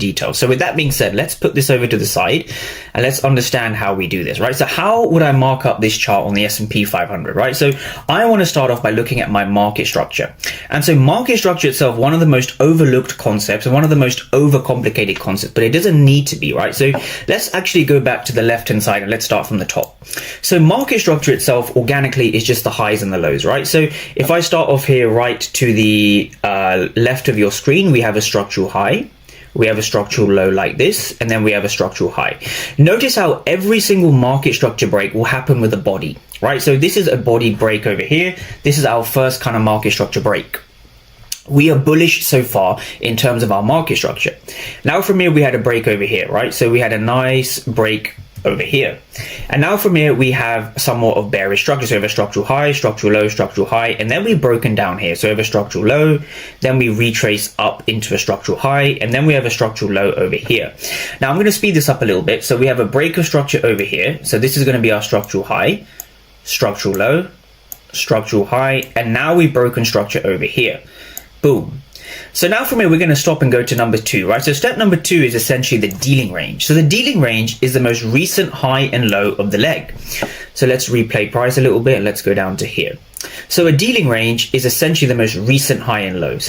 detail. So with that being said, let's put this over to the side and let's understand how we do this, right? So how would I mark up this chart on the S&P 500, right? So I want to start off by looking at my market structure. And so market structure itself, one of the most overlooked concepts and one of the most overcomplicated concepts, but it doesn't need to be, right? So let's actually go back to the left-hand side and let's start from the top. So market structure itself organically is just the highs and the lows, right? So if I start off here right to the left of your screen, we have a structural high. We have a structural low like this, and then we have a structural high. Notice how every single market structure break will happen with a body, right? So this is a body break over here. This is our first kind of market structure break. We are bullish so far in terms of our market structure. Now from here, we had a break over here, right? So we had a nice break over here. And now from here, we have somewhat of bearish structure. So we have a structural high, structural low, structural high, and then we've broken down here. So we have a structural low, then we retrace up into a structural high, and then we have a structural low over here. Now I'm going to speed this up a little bit. So we have a break of structure over here. So this is going to be our structural high, structural low, structural high, and now we've broken structure over here. Boom. So now from here, we're going to stop and go to number 2, right? So step number 2 is essentially the dealing range. So the dealing range is the most recent high and low of the leg. So let's replay price a little bit and let's go down to here. So a dealing range is essentially the most recent high and low. So